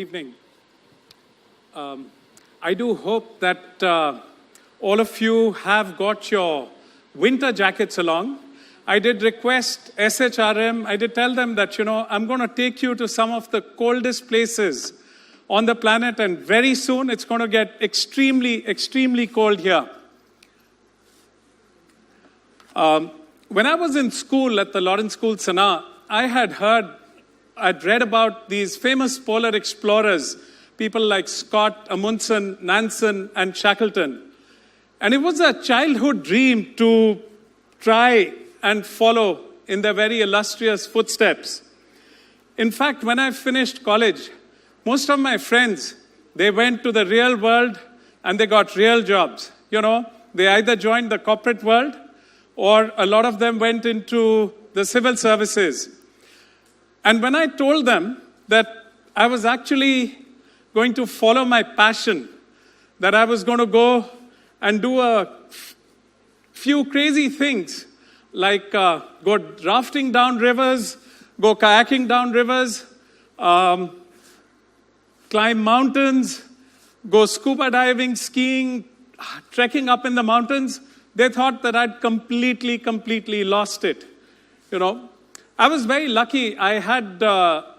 evening. I do hope that all of you have got your winter jackets along. I did request SHRM, I did tell them that, I'm going to take you to some of the coldest places on the planet, and very soon it's going to get extremely, extremely cold here. When I was in school at the Lawrence School, Sanaa, I'd read about these famous polar explorers, people like Scott, Amundsen, Nansen, and Shackleton. And it was a childhood dream to try and follow in their very illustrious footsteps. In fact, when I finished college, most of my friends, they went to the real world and they got real jobs. They either joined the corporate world or a lot of them went into the civil services. And when I told them that I was actually going to follow my passion, that I was going to go and do a few crazy things, like go rafting down rivers, go kayaking down rivers, climb mountains, go scuba diving, skiing, trekking up in the mountains, they thought that I'd completely lost it. I was very lucky. I had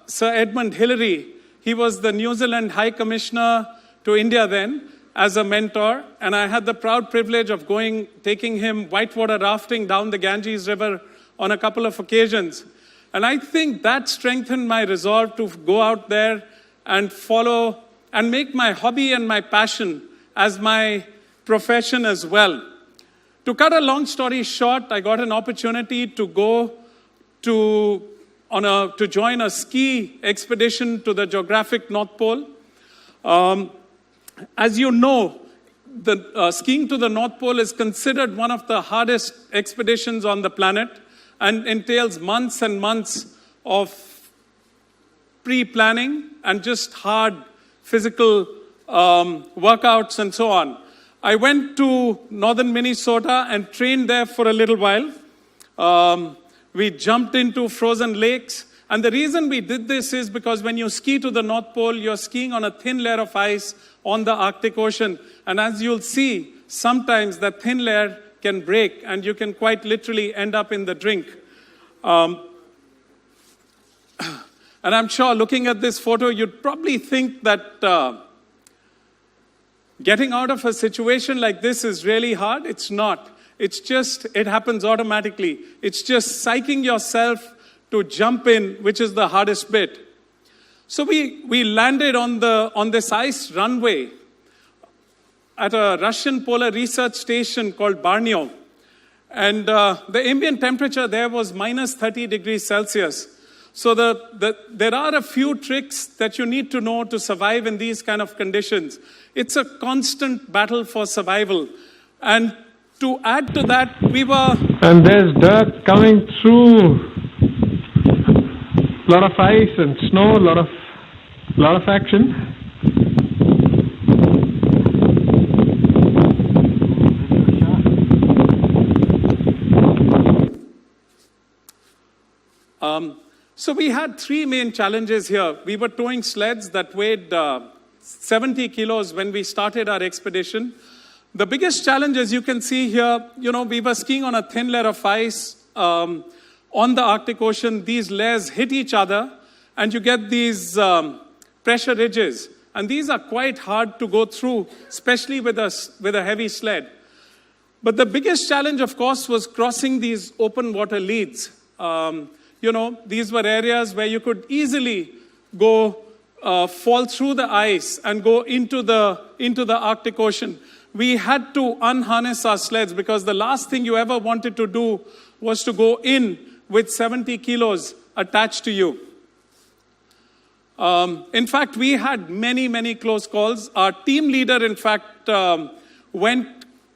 Sir Edmund Hillary. He was the New Zealand High Commissioner to India then as a mentor. And I had the proud privilege of taking him whitewater rafting down the Ganges River on a couple of occasions. And I think that strengthened my resolve to go out there and follow and make my hobby and my passion as my profession as well. To cut a long story short, I got an opportunity to go to join a ski expedition to the geographic North Pole. As you know, the skiing to the North Pole is considered one of the hardest expeditions on the planet and entails months and months of pre-planning and just hard physical workouts and so on. I went to northern Minnesota and trained there for a little while. We jumped into frozen lakes. And the reason we did this is because when you ski to the North Pole, you're skiing on a thin layer of ice on the Arctic Ocean. And as you'll see, sometimes that thin layer can break and you can quite literally end up in the drink. And I'm sure looking at this photo, you'd probably think that getting out of a situation like this is really hard. It's not. It happens automatically. It's just psyching yourself to jump in, which is the hardest bit. So we landed on this ice runway at a Russian polar research station called Barneo. And the ambient temperature there was minus 30 degrees Celsius. So there are a few tricks that you need to know to survive in these kind of conditions. It's a constant battle for survival. And to add to that, And there's dirt coming through. A lot of ice and snow, a lot of action. So we had three main challenges here. We were towing sleds that weighed 70 kilos when we started our expedition. The biggest challenge, as you can see here, we were skiing on a thin layer of ice on the Arctic Ocean. These layers hit each other and you get these pressure ridges. And these are quite hard to go through, especially with a heavy sled. But the biggest challenge, of course, was crossing these open water leads. These were areas where you could easily go fall through the ice and go into the Arctic Ocean. We had to unharness our sleds because the last thing you ever wanted to do was to go in with 70 kilos attached to you. In fact, we had many close calls. Our team leader, in fact, went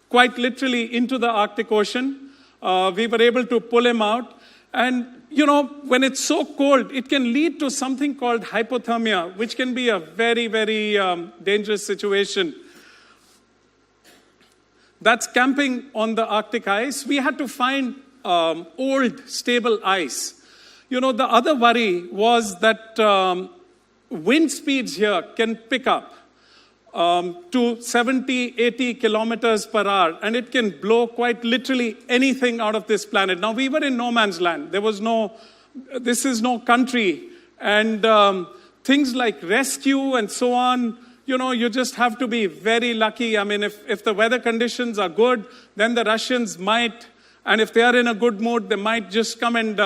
quite literally into the Arctic Ocean. We were able to pull him out. And, when it's so cold, it can lead to something called hypothermia, which can be a very dangerous situation. That's camping on the Arctic ice. We had to find old, stable ice. The other worry was that wind speeds here can pick up to 70, 80 kilometers per hour, and it can blow quite literally anything out of this planet. Now, we were in no man's land. This is no country. And things like rescue and so on, you just have to be very lucky. I mean, if the weather conditions are good, then the Russians might, and if they are in a good mood, they might just come and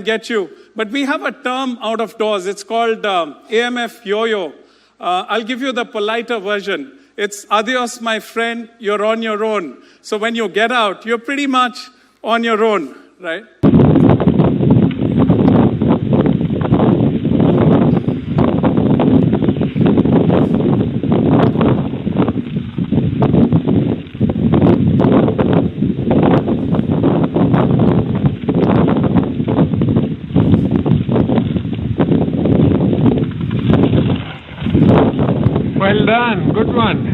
get you. But we have a term out of doors. It's called AMF yo-yo. I'll give you the politer version. It's adios, my friend, you're on your own. So when you get out, you're pretty much on your own, right? Well done, good one.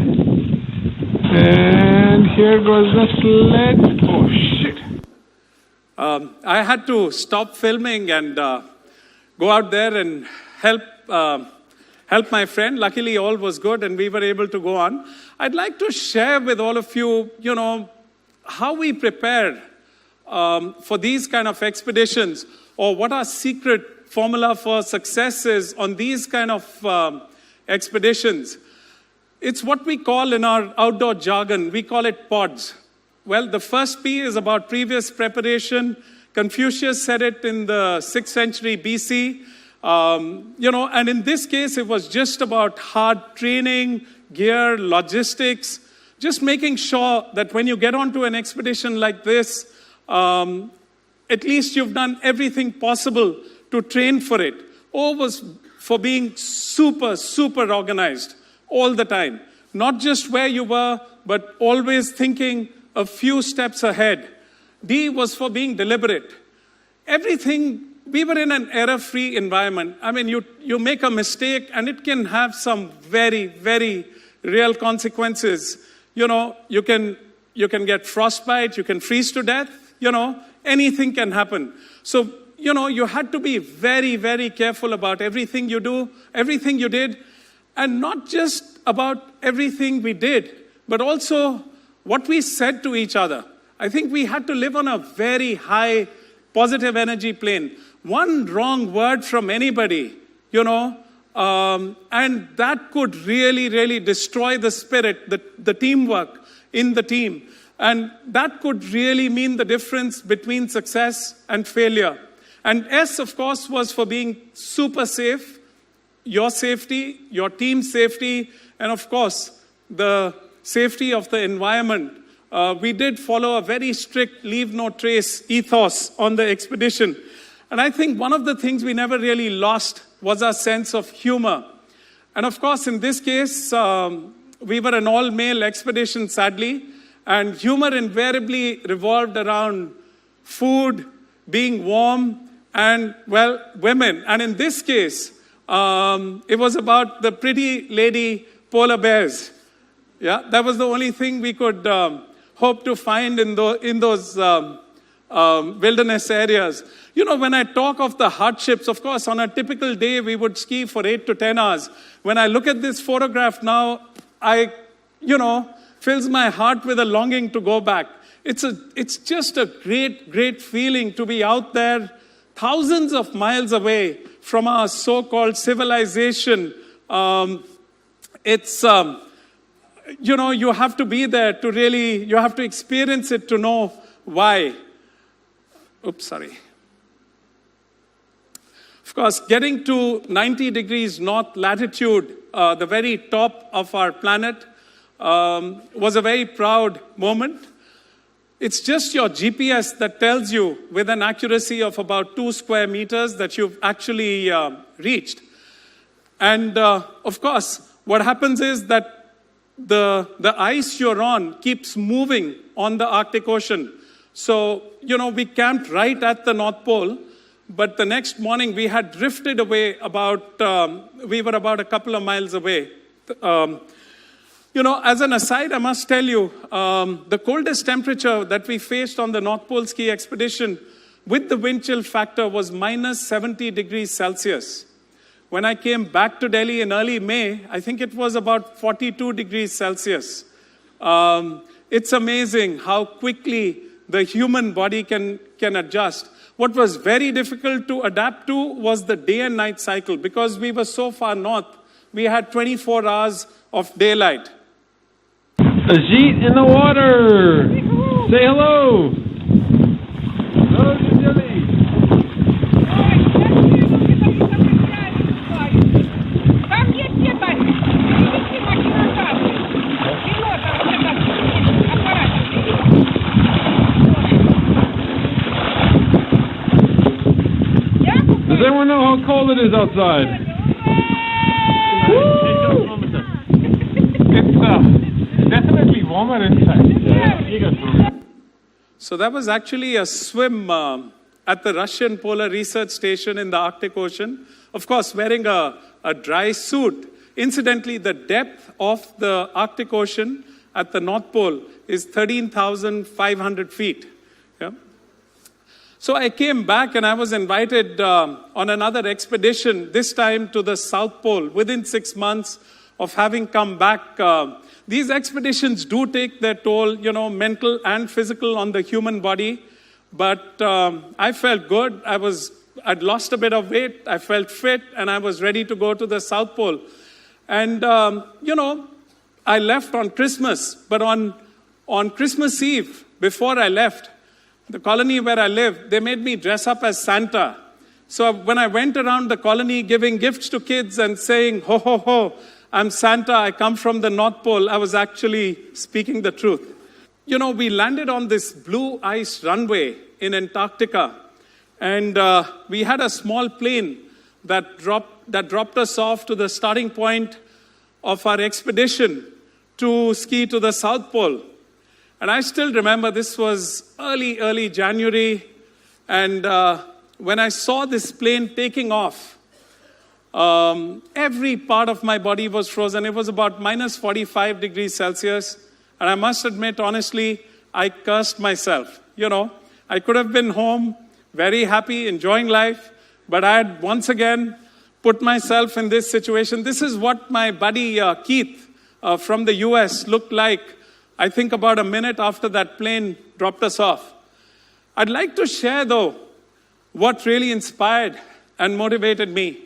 And here goes the sled. Oh, shit. I had to stop filming and go out there and help my friend. Luckily, all was good and we were able to go on. I'd like to share with all of you, how we prepare for these kind of expeditions, or what our secret formula for success is on these kind of expeditions. It's what we call in our outdoor jargon, we call it pods. Well, the first P is about previous preparation. Confucius said it in the 6th century BC. And in this case, it was just about hard training, gear, logistics, just making sure that when you get onto an expedition like this, at least you've done everything possible to train for it. O was for being super, super organized all the time. Not just where you were, but always thinking a few steps ahead. D was for being deliberate. Everything, we were in an error-free environment. I mean, you make a mistake and it can have some very, very real consequences. You can get frostbite, you can freeze to death, anything can happen. So, you had to be very, very careful about everything you do, everything you did, and not just about everything we did, but also what we said to each other. I think we had to live on a very high positive energy plane. One wrong word from anybody, and that could really, really destroy the spirit, the teamwork in the team. And that could really mean the difference between success and failure. And S, of course, was for being super safe, your safety, your team's safety, and of course, the safety of the environment. We did follow a very strict leave no trace ethos on the expedition. And I think one of the things we never really lost was our sense of humor. And of course, in this case, we were an all-male expedition, sadly, and humor invariably revolved around food, being warm, and, well, women. And in this case, it was about the pretty lady polar bears. Yeah, that was the only thing we could hope to find in those wilderness areas. When I talk of the hardships, of course, on a typical day, we would ski for 8 to 10 hours. When I look at this photograph now, fills my heart with a longing to go back. It's just a great, great feeling to be out there, thousands of miles away from our so-called civilization. You have to be there to really, you have to experience it to know why. Oops, sorry. Of course, getting to 90 degrees north latitude, the very top of our planet, was a very proud moment. It's just your GPS that tells you with an accuracy of about 2 square meters that you've actually reached. And of course, what happens is that the ice you're on keeps moving on the Arctic Ocean. So, we camped right at the North Pole, but the next morning we had drifted away we were about a couple of miles away. As an aside, I must tell you, the coldest temperature that we faced on the North Pole ski expedition with the wind chill factor was minus 70 degrees Celsius. When I came back to Delhi in early May, I think it was about 42 degrees Celsius. It's amazing how quickly the human body can adjust. What was very difficult to adapt to was the day and night cycle. Because we were so far north, we had 24 hours of daylight. Ajeet in the water! Say hello! Hello, Jimmy! Does everyone know how cold it is outside? It's definitely warmer inside. So that was actually a swim at the Russian Polar Research Station in the Arctic Ocean. Of course, wearing a dry suit. Incidentally, the depth of the Arctic Ocean at the North Pole is 13,500 feet. Yeah? So I came back and I was invited on another expedition, this time to the South Pole, within 6 months of having come back. These expeditions do take their toll, mental and physical on the human body. But I felt good. I'd lost a bit of weight. I felt fit and I was ready to go to the South Pole. And, I left on Christmas. But on Christmas Eve, before I left, the colony where I lived, they made me dress up as Santa. So when I went around the colony giving gifts to kids and saying, ho, ho, ho, I'm Santa, I come from the North Pole, I was actually speaking the truth. We landed on this blue ice runway in Antarctica. And we had a small plane that dropped us off to the starting point of our expedition to ski to the South Pole. And I still remember this was early January. And when I saw this plane taking off, every part of my body was frozen. It was about minus 45 degrees Celsius. And I must admit, honestly, I cursed myself. I could have been home, very happy, enjoying life. But I had once again put myself in this situation. This is what my buddy Keith from the US looked like, I think about a minute after that plane dropped us off. I'd like to share, though, what really inspired and motivated me.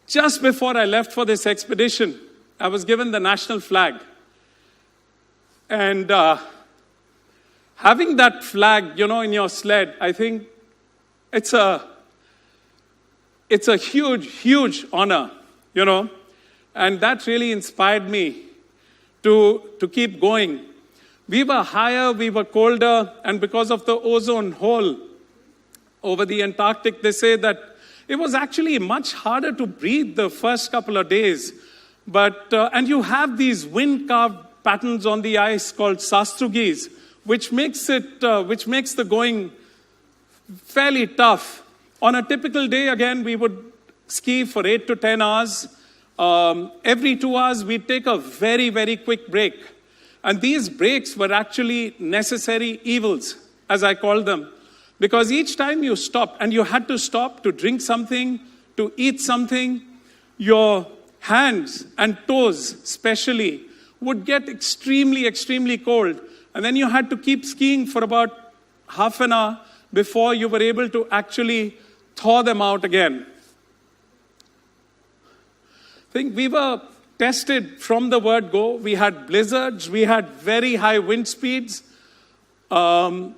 Just before I left for this expedition, I was given the national flag. And having that flag, in your sled, I think it's a huge honor, And that really inspired me to keep going. We were higher, we were colder, and because of the ozone hole over the Antarctic, they say that it was actually much harder to breathe the first couple of days. And you have these wind-carved patterns on the ice called sastrugis, which makes the going fairly tough. On a typical day, again, we would ski for 8 to 10 hours. Every 2 hours, we'd take a very, very quick break. And these breaks were actually necessary evils, as I call them. Because each time you stopped, and you had to stop to drink something, to eat something, your hands and toes especially would get extremely, extremely cold. And then you had to keep skiing for about half an hour before you were able to actually thaw them out again. I think we were tested from the word go. We had blizzards, we had very high wind speeds, but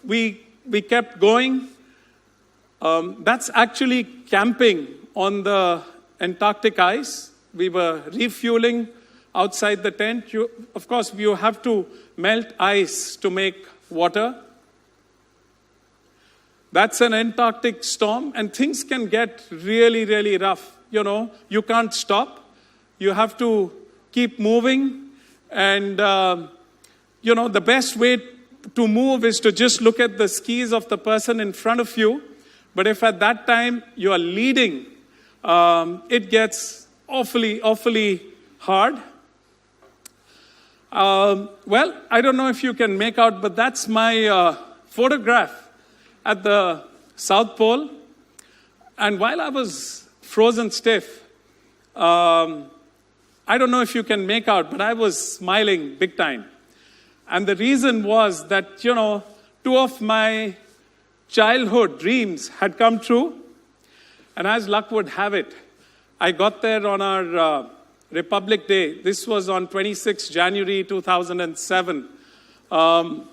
we kept going. That's actually camping on the Antarctic ice. We were refueling outside the tent. Of course, you have to melt ice to make water. That's an Antarctic storm, and things can get really, really rough. You can't stop. You have to keep moving. And, the best way to move is to just look at the skis of the person in front of you. But if at that time you are leading, it gets awfully, awfully hard. Well, I don't know if you can make out, but that's my photograph at the South Pole. And while I was frozen stiff, I don't know if you can make out, but I was smiling big time. And the reason was that, two of my childhood dreams had come true. And as luck would have it, I got there on our Republic Day. This was on 26 January 2007. And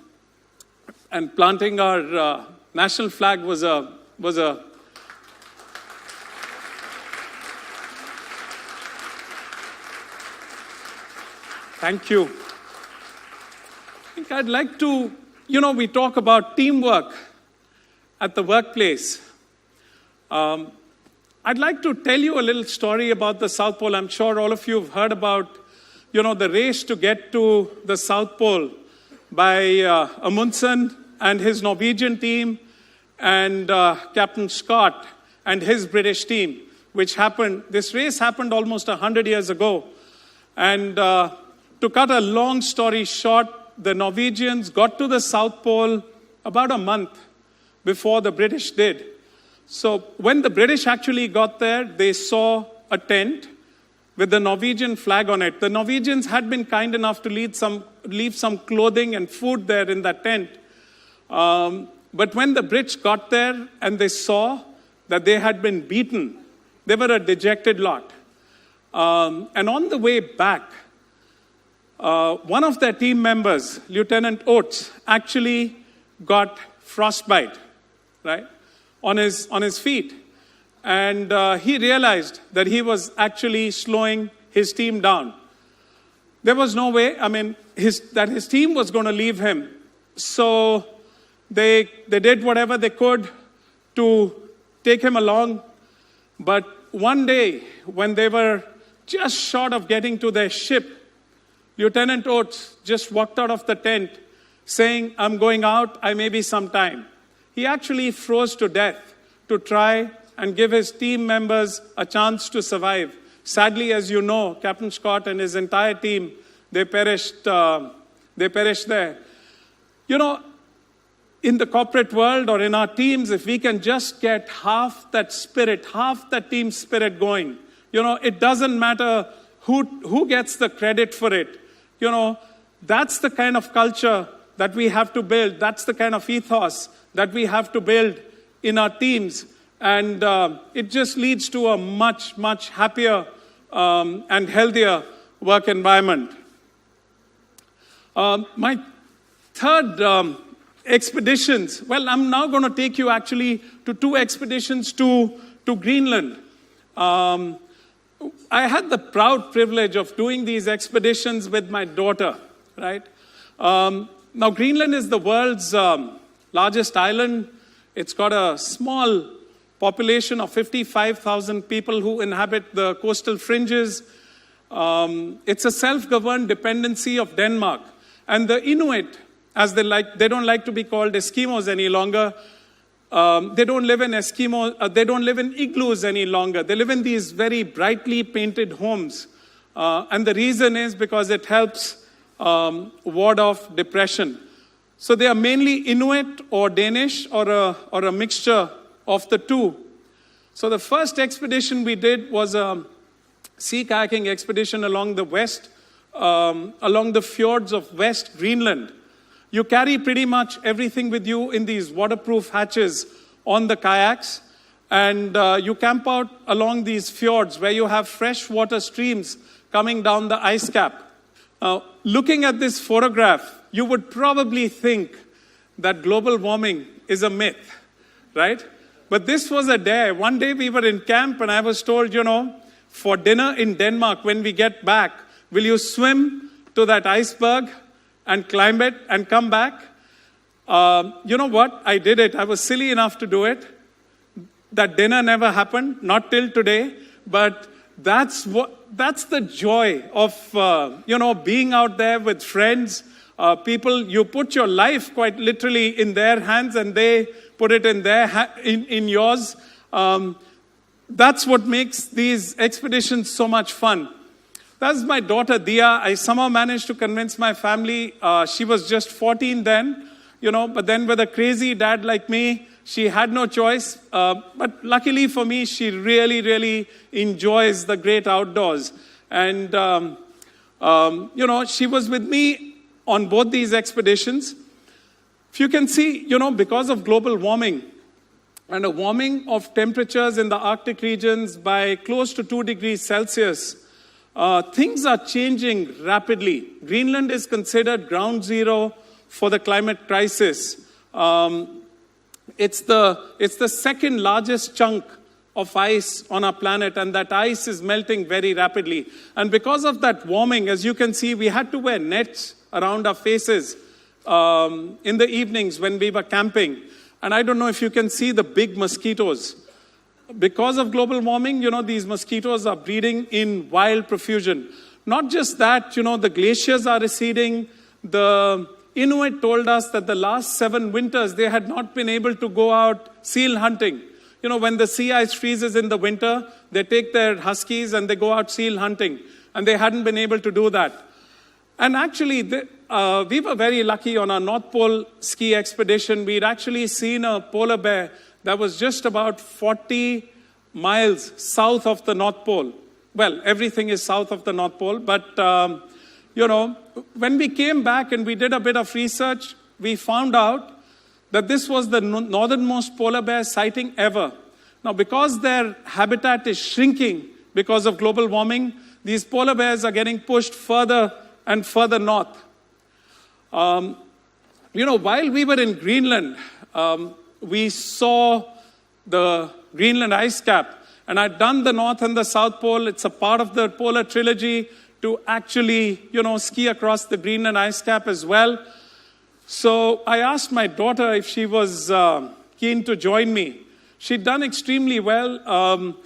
planting our national flag was a Thank you. I think I'd like to, we talk about teamwork at the workplace. I'd like to tell you a little story about the South Pole. I'm sure all of you have heard about, the race to get to the South Pole by Amundsen and his Norwegian team and Captain Scott and his British team, this race happened almost 100 years ago. And to cut a long story short, the Norwegians got to the South Pole about a month before the British did. So when the British actually got there, they saw a tent with the Norwegian flag on it. The Norwegians had been kind enough to leave some clothing and food there in that tent. But when the Brits got there and they saw that they had been beaten, they were a dejected lot. And on the way back, one of their team members, Lieutenant Oates, actually got frostbite, right, on his feet. And he realized that he was actually slowing his team down. There was no way, that his team was going to leave him. So they did whatever they could to take him along. But one day, when they were just short of getting to their ship, Lieutenant Oates just walked out of the tent saying, "I'm going out, I may be some time." He actually froze to death to try and give his team members a chance to survive. Sadly, as you know, Captain Scott and his entire team, they perished there. In the corporate world or in our teams, if we can just get half that team spirit going, it doesn't matter who gets the credit for it. That's the kind of culture that we have to build. That's the kind of ethos that we have to build in our teams. And it just leads to a much, much happier and healthier work environment. My third expeditions, I'm now going to take you actually to two expeditions to Greenland. I had the proud privilege of doing these expeditions with my daughter, right? Now, Greenland is the world's largest island. It's got a small population of 55,000 people who inhabit the coastal fringes. It's a self-governed dependency of Denmark. And the Inuit, as they don't like to be called Eskimos any longer. They don't live in igloos any longer. They live in these very brightly painted homes. And the reason is because it helps ward off depression. So they are mainly Inuit or Danish or a mixture of the two. So the first expedition we did was a sea kayaking expedition along the fjords of West Greenland. You carry pretty much everything with you in these waterproof hatches on the kayaks, and you camp out along these fjords where you have fresh water streams coming down the ice cap. Looking at this photograph, you would probably think that global warming is a myth, right? But this was a dare. One day we were in camp and I was told, for dinner in Denmark, when we get back, will you swim to that iceberg and climb it and come back? You know what? I did it. I was silly enough to do it. That dinner never happened, not till today. But that's the joy of, being out there with friends, people. You put your life quite literally in their hands and they put it in yours. That's what makes these expeditions so much fun. That's my daughter, Dia. I somehow managed to convince my family. She was just 14 then, but then with a crazy dad like me, she had no choice. But luckily for me, she really, really enjoys the great outdoors. And, she was with me on both these expeditions. If you can see, because of global warming and a warming of temperatures in the Arctic regions by close to 2 degrees Celsius, things are changing rapidly. Greenland is considered ground zero for the climate crisis. It's the second largest chunk of ice on our planet, and that ice is melting very rapidly. And because of that warming, as you can see, we had to wear nets around our faces in the evenings when we were camping. And I don't know if you can see the big mosquitoes. Because of global warming, these mosquitoes are breeding in wild profusion. Not just that, the glaciers are receding. The Inuit told us that the last 7 winters, they had not been able to go out seal hunting. When the sea ice freezes in the winter, they take their huskies and they go out seal hunting. And they hadn't been able to do that. And actually, we were very lucky on our North Pole ski expedition. We'd actually seen a polar bear that was just about 40 miles south of the North Pole. Well, everything is south of the North Pole. But, when we came back and we did a bit of research, we found out that this was the northernmost polar bear sighting ever. Now, because their habitat is shrinking because of global warming, these polar bears are getting pushed further and further north. While we were in Greenland, we saw the Greenland ice cap. And I'd done the North and the South Pole. It's a part of the polar trilogy to actually, ski across the Greenland ice cap as well. So I asked my daughter if she was keen to join me. She'd done extremely well.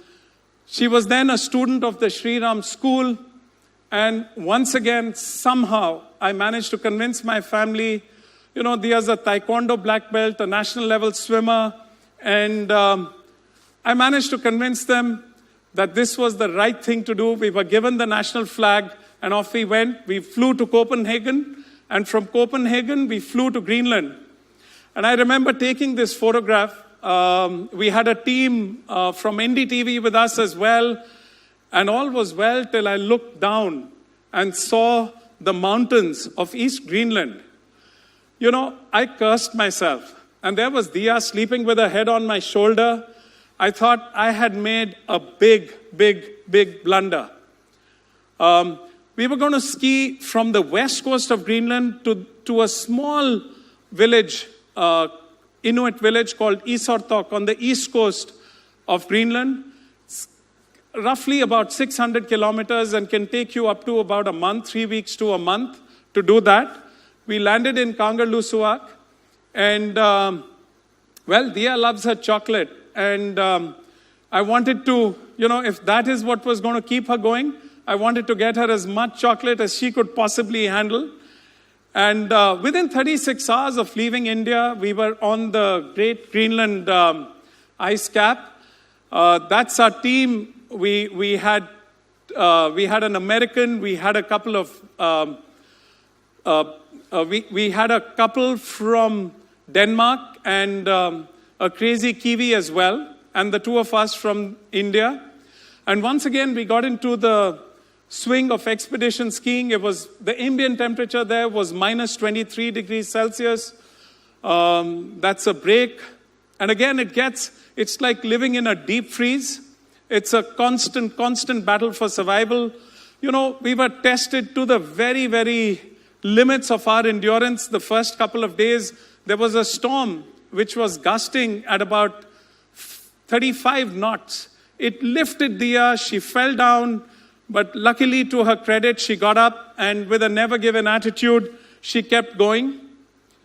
She was then a student of the SHRM school. And once again, somehow, I managed to convince my family, there's a Taekwondo black belt, a national level swimmer. And I managed to convince them that this was the right thing to do. We were given the national flag, and off we went. We flew to Copenhagen. And from Copenhagen, we flew to Greenland. And I remember taking this photograph. We had a team from NDTV with us as well. And all was well till I looked down and saw the mountains of East Greenland. I cursed myself. And there was Dia sleeping with her head on my shoulder. I thought I had made a big, big, big blunder. We were going to ski from the west coast of Greenland to a small village, Inuit village called Isortok on the east coast of Greenland. It's roughly about 600 kilometers and can take you up to about a month, 3 weeks to a month to do that. We landed in Kangerlussuaq. And, Dia loves her chocolate. And I wanted to, if that is what was going to keep her going, I wanted to get her as much chocolate as she could possibly handle. And within 36 hours of leaving India, we were on the Great Greenland ice cap. That's our team. We had an American. We had a couple of we had a couple from Denmark and a crazy Kiwi as well, and the two of us from India. And once again, we got into the swing of expedition skiing. It was the ambient temperature there was minus 23 degrees Celsius. That's a break. And again, it's like living in a deep freeze. It's a constant battle for survival. We were tested to the very, very limits of our endurance. The first couple of days, there was a storm which was gusting at about 35 knots. It lifted Dia. She fell down. But luckily, to her credit, she got up, and with a never-given attitude, she kept going.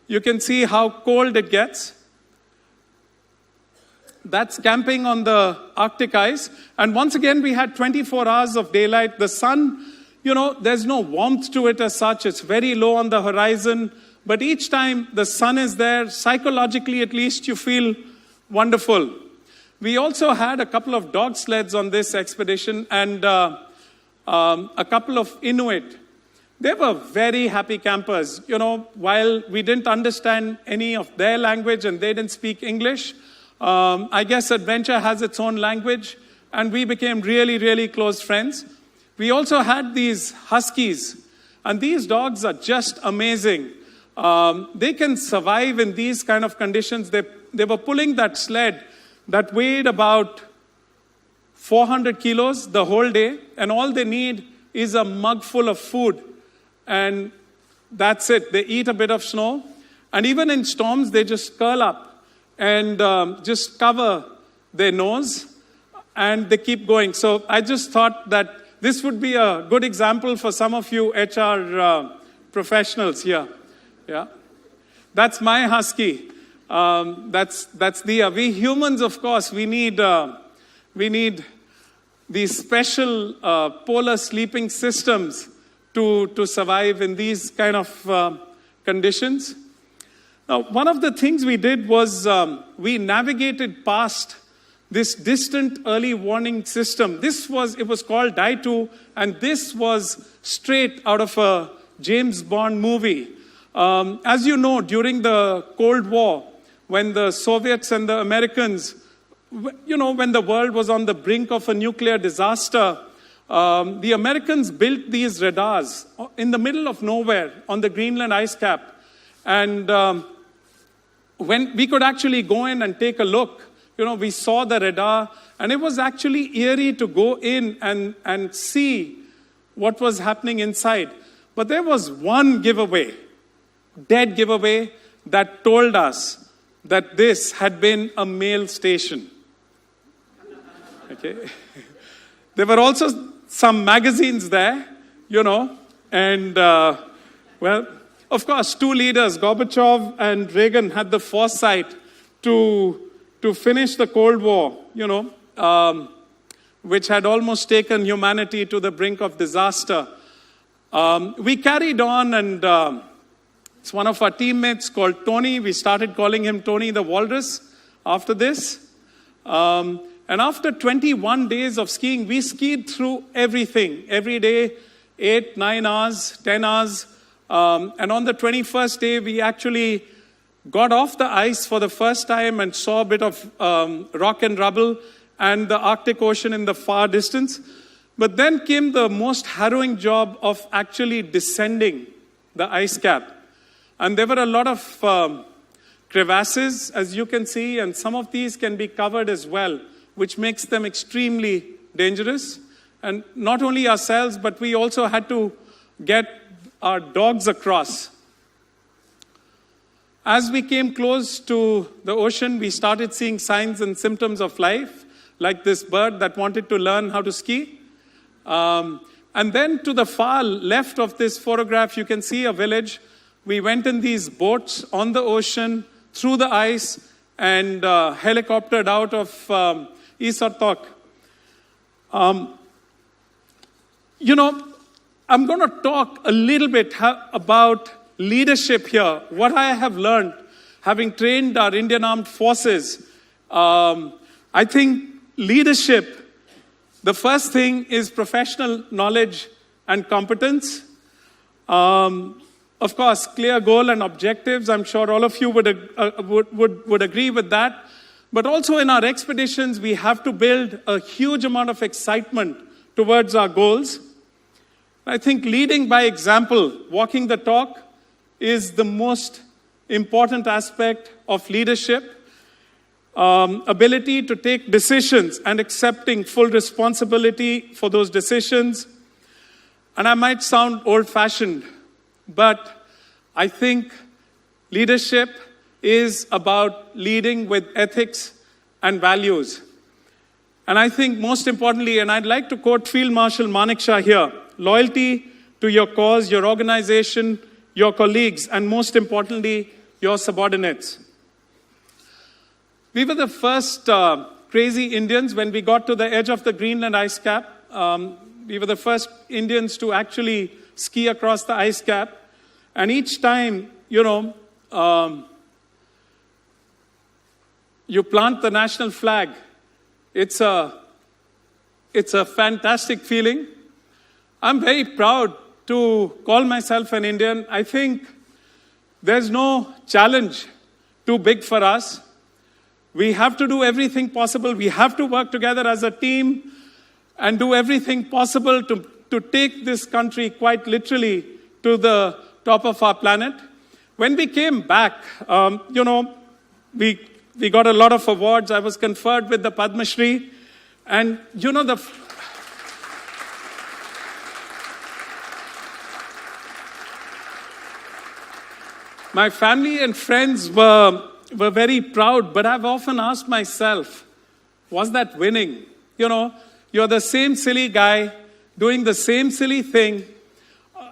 You can see how cold it gets. That's camping on the Arctic ice. And once again, we had 24 hours of daylight. The sun, there's no warmth to it as such. It's very low on the horizon. But each time the sun is there, psychologically at least, you feel wonderful. We also had a couple of dog sleds on this expedition, and a couple of Inuit. They were very happy campers. While we didn't understand any of their language and they didn't speak English, I guess adventure has its own language, and we became really, really close friends. We also had these huskies, and these dogs are just amazing. They can survive in these kind of conditions. They were pulling that sled that weighed about 400 kilos the whole day, and all they need is a mug full of food, and that's it. They eat a bit of snow, and even in storms, they just curl up and just cover their nose, and they keep going. So I just thought that this would be a good example for some of you HR professionals here. Yeah, that's my husky. That's Dia. We humans, of course, we need these special polar sleeping systems to survive in these kind of conditions. Now, one of the things we did was we navigated past this distant early warning system. It was called Die-2, and this was straight out of a James Bond movie. As you know, during the Cold War, when the Soviets and the Americans, when the world was on the brink of a nuclear disaster, the Americans built these radars in the middle of nowhere on the Greenland ice cap. And when we could actually go in and take a look, we saw the radar, and it was actually eerie to go in and see what was happening inside. But there was one giveaway, dead giveaway, that told us that this had been a mail station. Okay. There were also some magazines there, and well, of course, two leaders, Gorbachev and Reagan, had the foresight to finish the Cold War, which had almost taken humanity to the brink of disaster. We carried on, and it's one of our teammates called Tony. We started calling him Tony the Walrus after this. And after 21 days of skiing, we skied through everything, every day, 8, 9 hours, 10 hours. And on the 21st day, we actually got off the ice for the first time and saw a bit of rock and rubble and the Arctic Ocean in the far distance. But then came the most harrowing job of actually descending the ice cap. And there were a lot of crevasses, as you can see, and some of these can be covered as well, which makes them extremely dangerous. And not only ourselves, but we also had to get our dogs across. As we came close to the ocean, we started seeing signs and symptoms of life, like this bird that wanted to learn how to ski. And then to the far left of this photograph, you can see a village. We went in these boats on the ocean, through the ice, and helicoptered out of Isortok. I'm going to talk a little bit about leadership here. What I have learned, having trained our Indian Armed Forces, I think leadership, the first thing is professional knowledge and competence. Of course, clear goal and objectives. I'm sure all of you would agree with that. But also in our expeditions, we have to build a huge amount of excitement towards our goals. I think leading by example, walking the talk, is the most important aspect of leadership. Ability to take decisions and accepting full responsibility for those decisions. And I might sound old-fashioned, but I think leadership is about leading with ethics and values. And I think most importantly, and I'd like to quote Field Marshal Manekshaw here, loyalty to your cause, your organization, your colleagues, and most importantly, your subordinates. We were the first crazy Indians when we got to the edge of the Greenland ice cap. We were the first Indians to actually ski across the ice cap. And each time, you plant the national flag, it's a fantastic feeling. I'm very proud to call myself an Indian. I think there's no challenge too big for us. We have to do everything possible. We have to work together as a team and do everything possible to take this country quite literally to the top of our planet. When we came back, we got a lot of awards. I was conferred with the Padma Shri. And, my family and friends were very proud, but I've often asked myself, was that winning? You're the same silly guy, doing the same silly thing,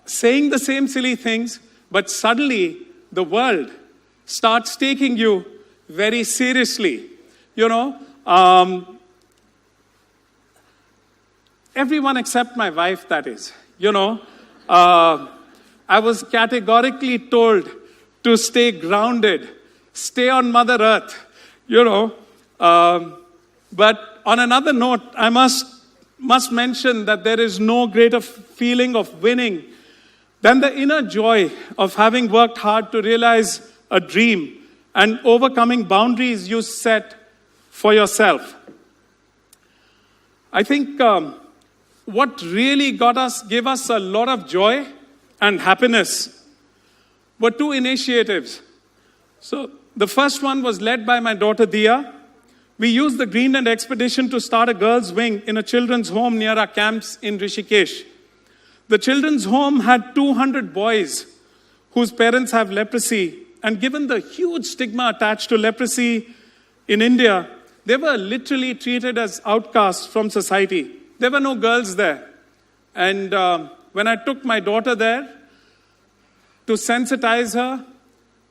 saying the same silly things, but suddenly the world starts taking you very seriously. Everyone except my wife, that is. I was categorically told to stay grounded, stay on Mother Earth, But on another note, I must mention that there is no greater feeling of winning than the inner joy of having worked hard to realize a dream and overcoming boundaries you set for yourself. I think what really gave us a lot of joy and happiness were two initiatives. So the first one was led by my daughter Dia. We used the Greenland expedition to start a girls' wing in a children's home near our camps in Rishikesh. The children's home had 200 boys whose parents have leprosy, and given the huge stigma attached to leprosy in India, they were literally treated as outcasts from society. There were no girls there. And when I took my daughter there to sensitize her,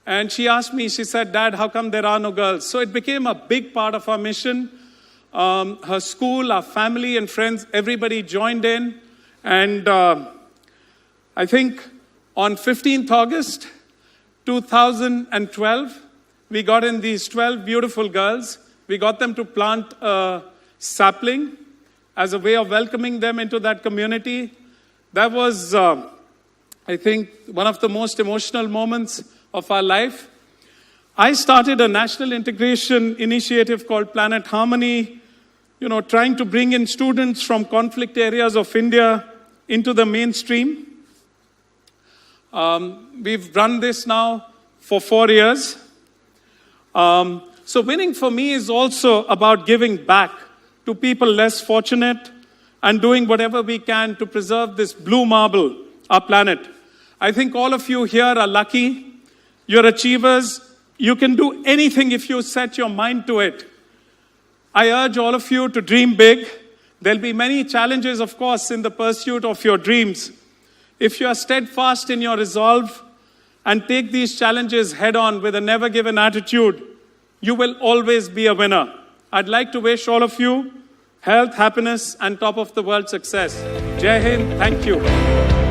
and she asked me, she said, "Dad, how come there are no girls?" So it became a big part of our mission. Her school, our family and friends, everybody joined in. And I think on 15th August 2012, we got in these 12 beautiful girls. We got them to plant a sapling as a way of welcoming them into that community. That was, I think, one of the most emotional moments of our life. I started a national integration initiative called Planet Harmony, trying to bring in students from conflict areas of India into the mainstream. We've run this now for 4 years. So winning for me is also about giving back to people less fortunate and doing whatever we can to preserve this blue marble, our planet. I think all of you here are lucky. You're achievers. You can do anything if you set your mind to it. I urge all of you to dream big. There'll be many challenges, of course, in the pursuit of your dreams. If you are steadfast in your resolve and take these challenges head on with a never given attitude, you will always be a winner. I'd like to wish all of you health, happiness, and top of the world success. Jai Hind. Thank you.